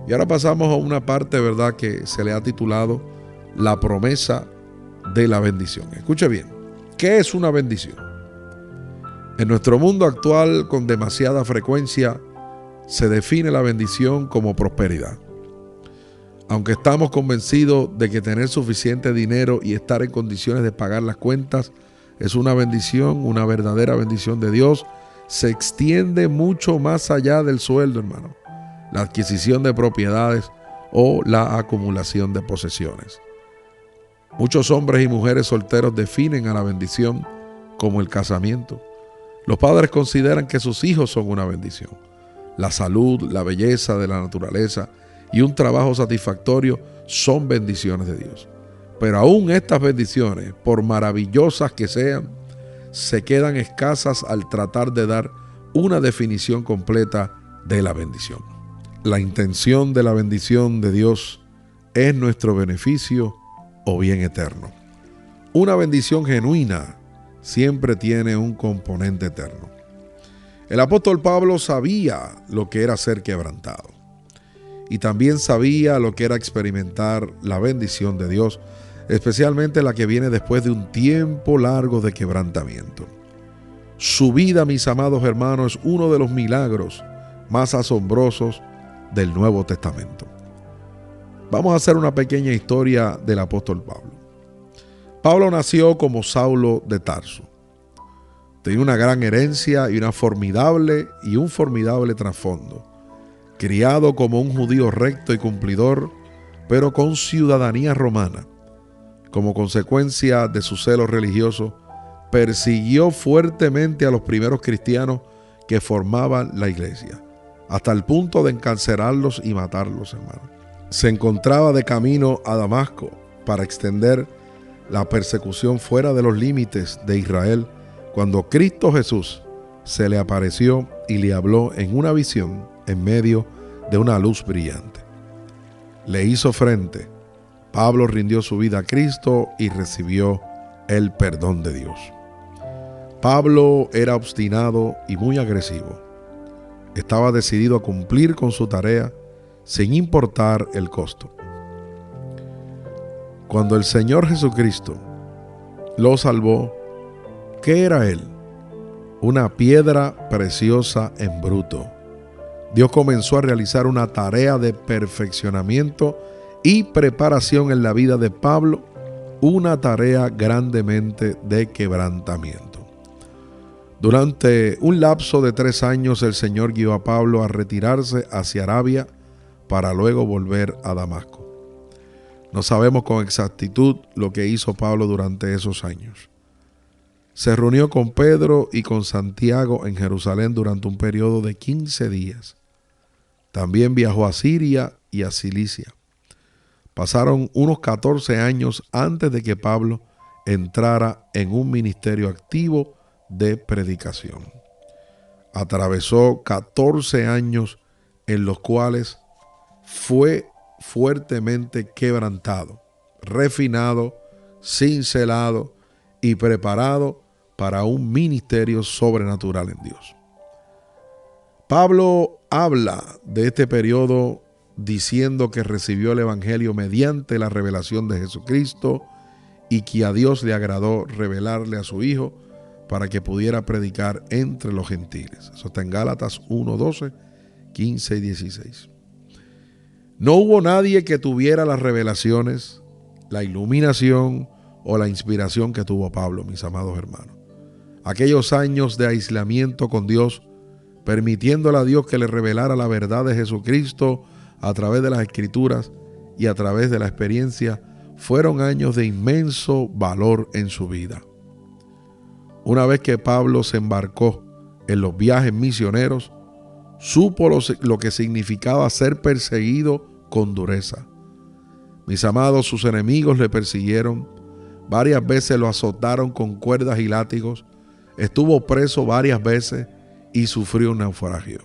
Y ahora pasamos a una parte, ¿verdad?, que se le ha titulado La promesa de la bendición. Escuche bien, ¿qué es una bendición? En nuestro mundo actual, con demasiada frecuencia, se define la bendición como prosperidad. Aunque estamos convencidos de que tener suficiente dinero y estar en condiciones de pagar las cuentas es una bendición, una verdadera bendición de Dios, se extiende mucho más allá del sueldo, hermano, la adquisición de propiedades o la acumulación de posesiones. Muchos hombres y mujeres solteros definen a la bendición como el casamiento. Los padres consideran que sus hijos son una bendición. La salud, la belleza de la naturaleza y un trabajo satisfactorio son bendiciones de Dios. Pero aún estas bendiciones, por maravillosas que sean, se quedan escasas al tratar de dar una definición completa de la bendición. La intención de la bendición de Dios es nuestro beneficio o bien eterno. Una bendición genuina siempre tiene un componente eterno. El apóstol Pablo sabía lo que era ser quebrantado y también sabía lo que era experimentar la bendición de Dios, especialmente la que viene después de un tiempo largo de quebrantamiento. Su vida, mis amados hermanos, es uno de los milagros más asombrosos del Nuevo Testamento. Vamos a hacer una pequeña historia del apóstol Pablo. Pablo nació como Saulo de Tarso. Tenía una gran herencia y un formidable trasfondo. Criado como un judío recto y cumplidor, pero con ciudadanía romana. Como consecuencia de su celo religioso, persiguió fuertemente a los primeros cristianos que formaban la iglesia, hasta el punto de encarcelarlos y matarlos, hermano. Se encontraba de camino a Damasco para extender la persecución fuera de los límites de Israel, cuando Cristo Jesús se le apareció y le habló en una visión en medio de una luz brillante. Le hizo frente. Pablo rindió su vida a Cristo y recibió el perdón de Dios. Pablo era obstinado y muy agresivo. Estaba decidido a cumplir con su tarea sin importar el costo. Cuando el Señor Jesucristo lo salvó, ¿qué era él? Una piedra preciosa en bruto. Dios comenzó a realizar una tarea de perfeccionamiento y preparación en la vida de Pablo, una tarea grandemente de quebrantamiento. Durante un lapso de 3 años, el Señor guió a Pablo a retirarse hacia Arabia para luego volver a Damasco. No sabemos con exactitud lo que hizo Pablo durante esos años. Se reunió con Pedro y con Santiago en Jerusalén durante un periodo de 15 días. También viajó a Siria y a Cilicia. Pasaron unos 14 años antes de que Pablo entrara en un ministerio activo de predicación. Atravesó 14 años en los cuales fue fuertemente quebrantado, refinado, cincelado y preparado para un ministerio sobrenatural en Dios. Pablo habla de este periodo diciendo que recibió el Evangelio mediante la revelación de Jesucristo y que a Dios le agradó revelarle a su Hijo para que pudiera predicar entre los gentiles. Eso está en Gálatas 1:12, 15 y 16. No hubo nadie que tuviera las revelaciones, la iluminación o la inspiración que tuvo Pablo, mis amados hermanos. Aquellos años de aislamiento con Dios, permitiéndole a Dios que le revelara la verdad de Jesucristo a través de las Escrituras y a través de la experiencia, fueron años de inmenso valor en su vida. Una vez que Pablo se embarcó en los viajes misioneros, supo lo que significaba ser perseguido con dureza. Mis amados, sus enemigos le persiguieron, varias veces lo azotaron con cuerdas y látigos, estuvo preso varias veces y sufrió un naufragio.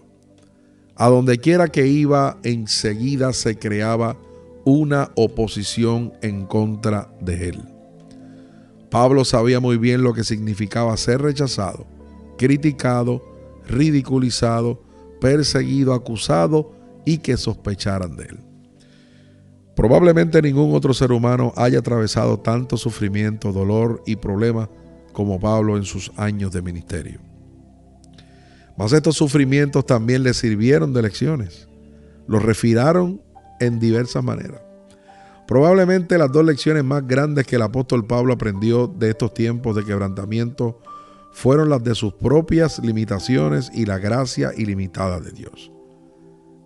A donde quiera que iba, enseguida se creaba una oposición en contra de él. Pablo sabía muy bien lo que significaba ser rechazado, criticado, ridiculizado, perseguido, acusado y que sospecharan de él. Probablemente ningún otro ser humano haya atravesado tanto sufrimiento, dolor y problemas como Pablo en sus años de ministerio. Mas estos sufrimientos también le sirvieron de lecciones. Los refinaron en diversas maneras. Probablemente las 2 lecciones más grandes que el apóstol Pablo aprendió de estos tiempos de quebrantamiento fueron las de sus propias limitaciones y la gracia ilimitada de Dios.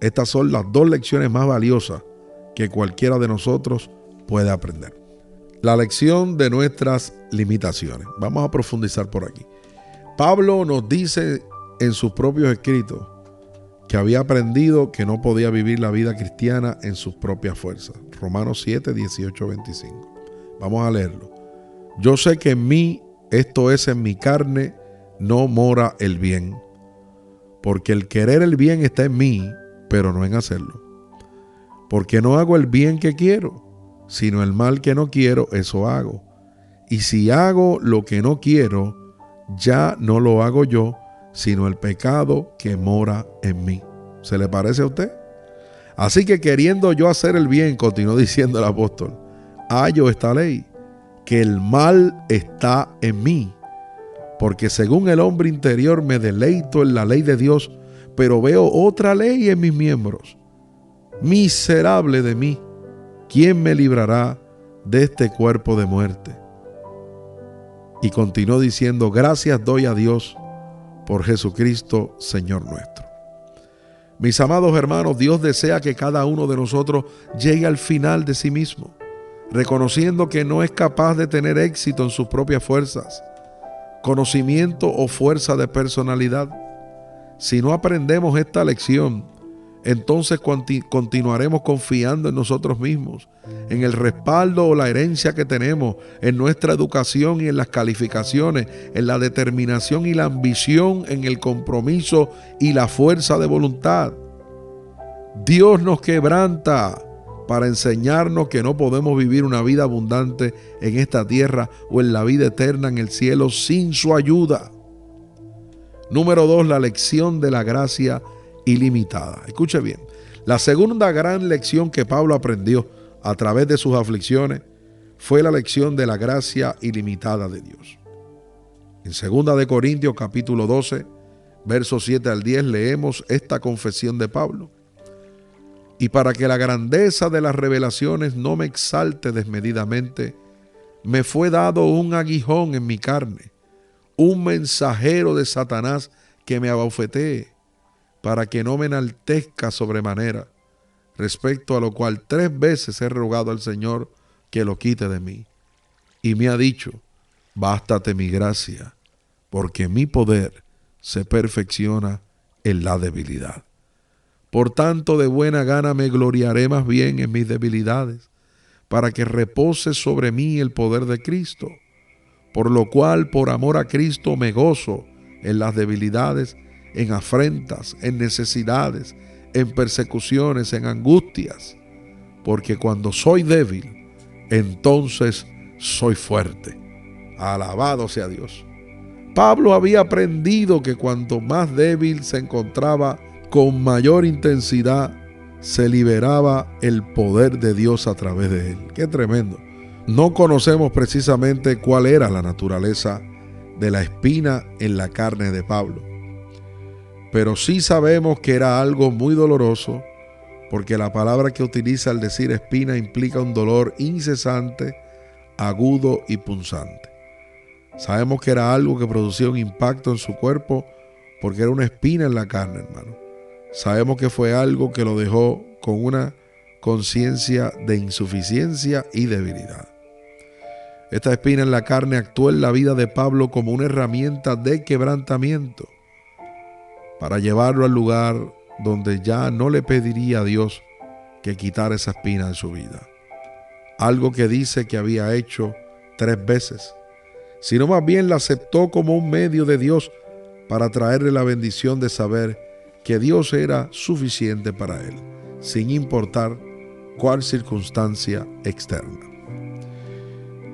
Estas son las 2 lecciones más valiosas que cualquiera de nosotros puede aprender. La lección de nuestras limitaciones. Vamos a profundizar por aquí. Pablo nos dice en sus propios escritos que había aprendido que no podía vivir la vida cristiana en sus propias fuerzas. Romanos 7, 18, 25. Vamos a leerlo. Yo sé que en mí, esto es en mi carne, no mora el bien. Porque el querer el bien está en mí, pero no en hacerlo. Porque no hago el bien que quiero, sino el mal que no quiero, eso hago. Y si hago lo que no quiero, ya no lo hago yo, sino el pecado que mora en mí. ¿Se le parece a usted? Así que queriendo yo hacer el bien, continuó diciendo el apóstol, hallo esta ley, que el mal está en mí. Porque según el hombre interior me deleito en la ley de Dios, pero veo otra ley en mis miembros. Miserable de mí, ¿quién me librará de este cuerpo de muerte? Y continuó diciendo, gracias doy a Dios por Jesucristo, Señor nuestro. Mis amados hermanos, Dios desea que cada uno de nosotros llegue al final de sí mismo, reconociendo que no es capaz de tener éxito en sus propias fuerzas, conocimiento o fuerza de personalidad. Si no aprendemos esta lección, entonces continuaremos confiando en nosotros mismos, en el respaldo o la herencia que tenemos, en nuestra educación y en las calificaciones, en la determinación y la ambición, en el compromiso y la fuerza de voluntad. Dios nos quebranta para enseñarnos que no podemos vivir una vida abundante en esta tierra o en la vida eterna en el cielo sin su ayuda. Número 2, la lección de la gracia ilimitada. Escuche bien, la segunda gran lección que Pablo aprendió a través de sus aflicciones fue la lección de la gracia ilimitada de Dios. En 2 de Corintios capítulo 12, versos 7 al 10 leemos esta confesión de Pablo. Y para que la grandeza de las revelaciones no me exalte desmedidamente, me fue dado un aguijón en mi carne, un mensajero de Satanás que me abofetee, para que no me enaltezca sobremanera, respecto a lo cual 3 veces he rogado al Señor que lo quite de mí. Y me ha dicho, bástate mi gracia, porque mi poder se perfecciona en la debilidad. Por tanto, de buena gana me gloriaré más bien en mis debilidades, para que repose sobre mí el poder de Cristo. Por lo cual, por amor a Cristo, me gozo en las debilidades, en afrentas, en necesidades, en persecuciones, en angustias, porque cuando soy débil, entonces soy fuerte. Alabado sea Dios. Pablo había aprendido que cuanto más débil se encontraba, con mayor intensidad se liberaba el poder de Dios a través de él. ¡Qué tremendo! No conocemos precisamente cuál era la naturaleza de la espina en la carne de Pablo, pero sí sabemos que era algo muy doloroso, porque la palabra que utiliza al decir espina implica un dolor incesante, agudo y punzante. Sabemos que era algo que producía un impacto en su cuerpo, porque era una espina en la carne, hermano. Sabemos que fue algo que lo dejó con una conciencia de insuficiencia y debilidad. Esta espina en la carne actuó en la vida de Pablo como una herramienta de quebrantamiento para llevarlo al lugar donde ya no le pediría a Dios que quitara esa espina de su vida. Algo que dice que había hecho 3 veces, sino más bien la aceptó como un medio de Dios para traerle la bendición de saber que Dios era suficiente para él, sin importar cuál circunstancia externa.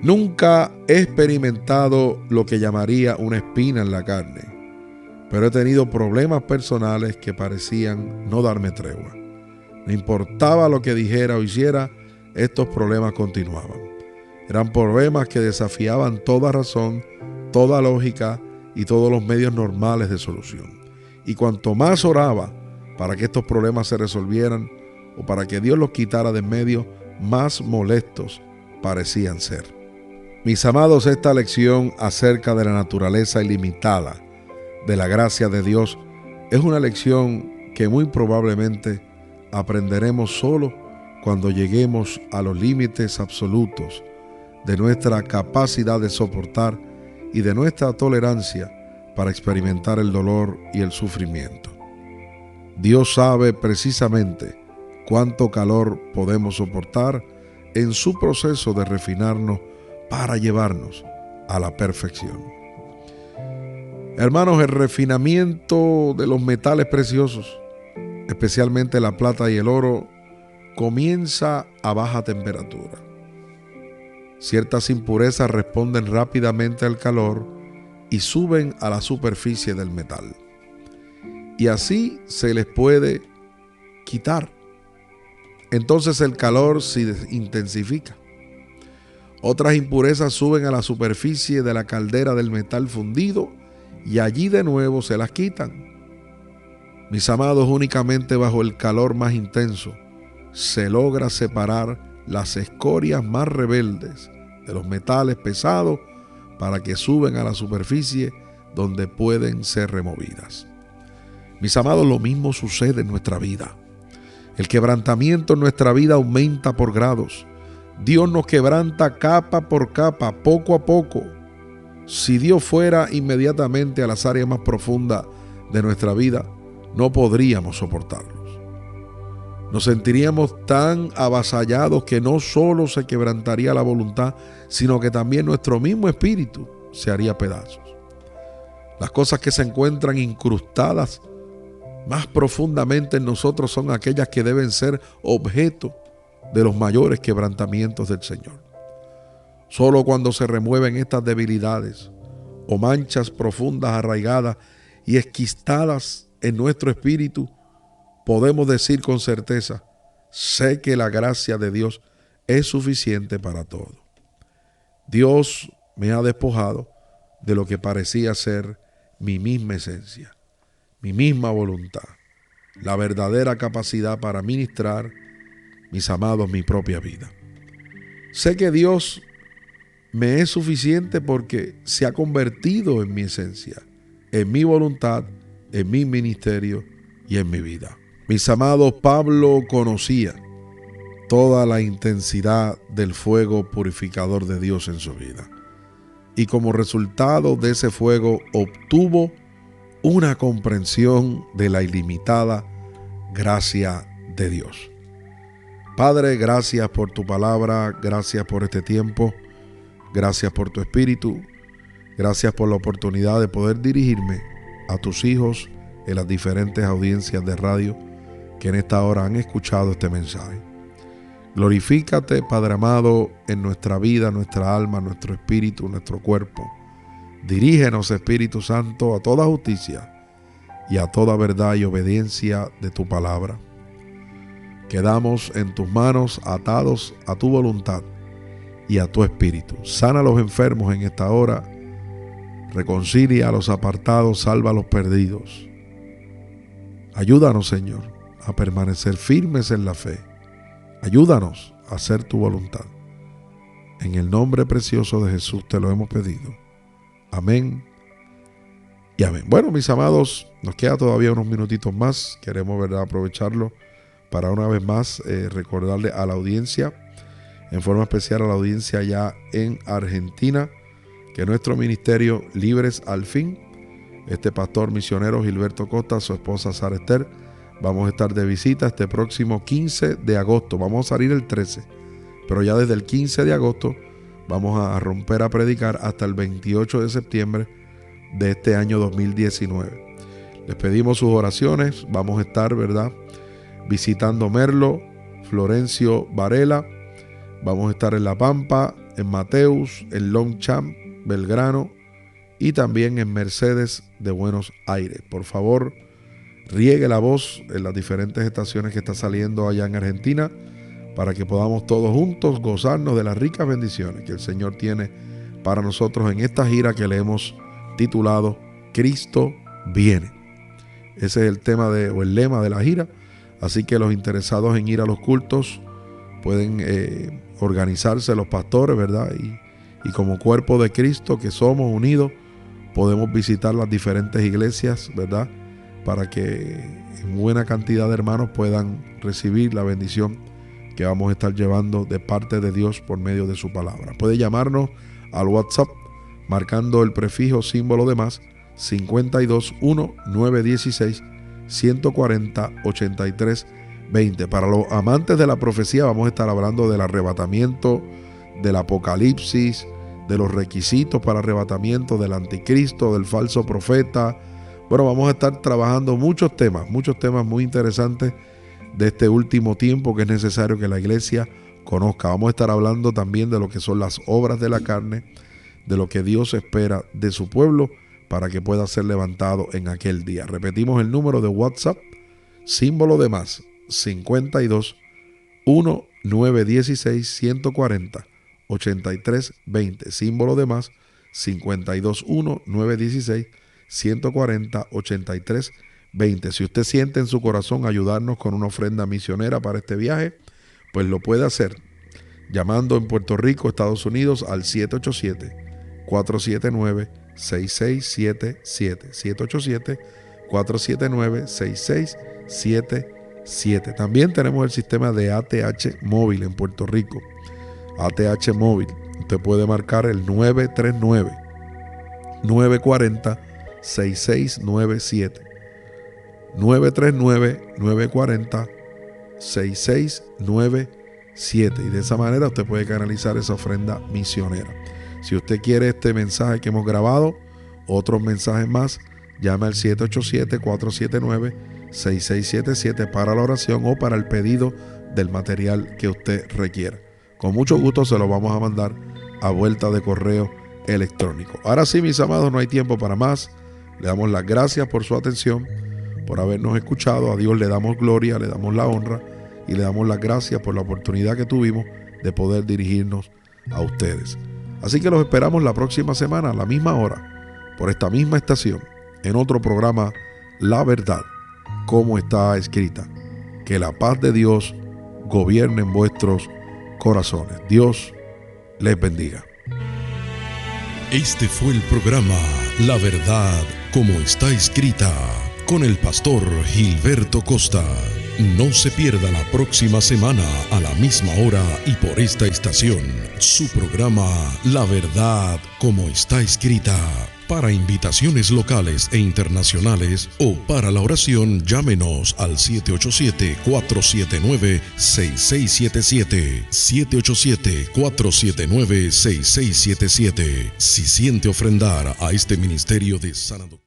Nunca he experimentado lo que llamaría una espina en la carne, pero he tenido problemas personales que parecían no darme tregua. No importaba lo que dijera o hiciera, estos problemas continuaban. Eran problemas que desafiaban toda razón, toda lógica y todos los medios normales de solución. Y cuanto más oraba para que estos problemas se resolvieran o para que Dios los quitara de en medio, más molestos parecían ser. Mis amados, esta lección acerca de la naturaleza ilimitada de la gracia de Dios es una lección que muy probablemente aprenderemos solo cuando lleguemos a los límites absolutos de nuestra capacidad de soportar y de nuestra tolerancia para experimentar el dolor y el sufrimiento. Dios sabe precisamente cuánto calor podemos soportar en su proceso de refinarnos para llevarnos a la perfección. Hermanos, el refinamiento de los metales preciosos, especialmente la plata y el oro, comienza a baja temperatura. Ciertas impurezas responden rápidamente al calor y suben a la superficie del metal. Y así se les puede quitar. Entonces el calor se intensifica. Otras impurezas suben a la superficie de la caldera del metal fundido y allí de nuevo se las quitan. Mis amados, únicamente bajo el calor más intenso se logra separar las escorias más rebeldes de los metales pesados para que suben a la superficie donde pueden ser removidas. Mis amados, lo mismo sucede en nuestra vida. El quebrantamiento en nuestra vida aumenta por grados. Dios nos quebranta capa por capa, poco a poco. si Dios fuera inmediatamente a las áreas más profundas de nuestra vida, no podríamos soportarlos. Nos sentiríamos tan avasallados que no solo se quebrantaría la voluntad, sino que también nuestro mismo espíritu se haría pedazos. Las cosas que se encuentran incrustadas más profundamente en nosotros son aquellas que deben ser objeto de los mayores quebrantamientos del Señor. Solo cuando se remueven estas debilidades o manchas profundas, arraigadas y esquistadas en nuestro espíritu, podemos decir con certeza: sé que la gracia de Dios es suficiente para todo. Dios me ha despojado de lo que parecía ser mi misma esencia, mi misma voluntad, la verdadera capacidad para ministrar, mis amados, mi propia vida. Sé que Dios me es suficiente porque se ha convertido en mi esencia, en mi voluntad, en mi ministerio y en mi vida. Mis amados, Pablo conocía toda la intensidad del fuego purificador de Dios en su vida. Y como resultado de ese fuego obtuvo una comprensión de la ilimitada gracia de Dios. Padre, gracias por tu palabra, gracias por este tiempo, gracias por tu espíritu, gracias por la oportunidad de poder dirigirme a tus hijos en las diferentes audiencias de radio que en esta hora han escuchado este mensaje. Glorifícate, Padre amado, en nuestra vida, nuestra alma, nuestro espíritu, nuestro cuerpo. Dirígenos, Espíritu Santo, a toda justicia y a toda verdad y obediencia de tu palabra. Quedamos en tus manos, atados a tu voluntad y a tu espíritu. Sana a los enfermos en esta hora, reconcilia a los apartados, salva a los perdidos. Ayúdanos, Señor, a permanecer firmes en la fe. Ayúdanos a hacer tu voluntad. En el nombre precioso de Jesús te lo hemos pedido. Amén y amén. Bueno, mis amados, nos queda todavía unos minutitos más. Queremos, ¿verdad?, aprovecharlo para una vez más recordarle a la audiencia, en forma especial a la audiencia ya en Argentina, que nuestro ministerio Libres al Fin, este pastor misionero Gilberto Costa, su esposa Sara Esther, vamos a estar de visita este próximo 15 de agosto. Vamos a salir el 13, pero ya desde el 15 de agosto vamos a romper a predicar hasta el 28 de septiembre de este año 2019. Les pedimos sus oraciones. Vamos a estar, ¿verdad?, visitando Merlo, Florencio Varela. Vamos a estar en La Pampa, en Mateus, en Longchamp, Belgrano y también en Mercedes de Buenos Aires. Por favor, riegue la voz en las diferentes estaciones que está saliendo allá en Argentina para que podamos todos juntos gozarnos de las ricas bendiciones que el Señor tiene para nosotros en esta gira que le hemos titulado Cristo viene. Ese es el tema o el lema de la gira. Así que los interesados en ir a los cultos pueden organizarse los pastores, ¿verdad? Y como cuerpo de Cristo que somos unidos, podemos visitar las diferentes iglesias, ¿verdad?, para que en buena cantidad de hermanos puedan recibir la bendición que vamos a estar llevando de parte de Dios por medio de su palabra. Puede llamarnos al WhatsApp marcando el prefijo símbolo de más 521-916-140-83-20. Para los amantes de la profecía vamos a estar hablando del arrebatamiento, del apocalipsis, de los requisitos para arrebatamiento, del anticristo, del falso profeta. Bueno, vamos a estar trabajando muchos temas muy interesantes de este último tiempo que es necesario que la iglesia conozca. Vamos a estar hablando también de lo que son las obras de la carne, de lo que Dios espera de su pueblo para que pueda ser levantado en aquel día. Repetimos el número de WhatsApp, símbolo de más, 52-1916-140-83-20. Símbolo de más, 52-1916-140-83-20. Si usted siente en su corazón ayudarnos con una ofrenda misionera para este viaje, pues lo puede hacer llamando en Puerto Rico, Estados Unidos, al 787-479-6677. 787-479-6677. También tenemos el sistema de ATH móvil en Puerto Rico. ATH móvil. Usted puede marcar el 939-940-6697. 939-940-6697. Y de esa manera usted puede canalizar esa ofrenda misionera. Si usted quiere este mensaje que hemos grabado, otros mensajes más, llame al 787-479-6677 para la oración o para el pedido del material que usted requiera. Con mucho gusto se lo vamos a mandar a vuelta de correo electrónico. Ahora sí, mis amados, no hay tiempo para más. Le damos las gracias por su atención, por habernos escuchado. A Dios le damos gloria, le damos la honra y le damos las gracias por la oportunidad que tuvimos de poder dirigirnos a ustedes. Así que los esperamos la próxima semana a la misma hora, por esta misma estación, en otro programa, La Verdad, como está escrita. Que la paz de Dios gobierne en vuestros corazones. Dios les bendiga. Este fue el programa La Verdad, como está escrita, con el pastor Gilberto Costa. No se pierda la próxima semana a la misma hora y por esta estación, su programa La Verdad, como está escrita. Para invitaciones locales e internacionales o para la oración, llámenos al 787-479-6677. 787-479-6677. Si siente ofrendar a este ministerio de sana doctrina.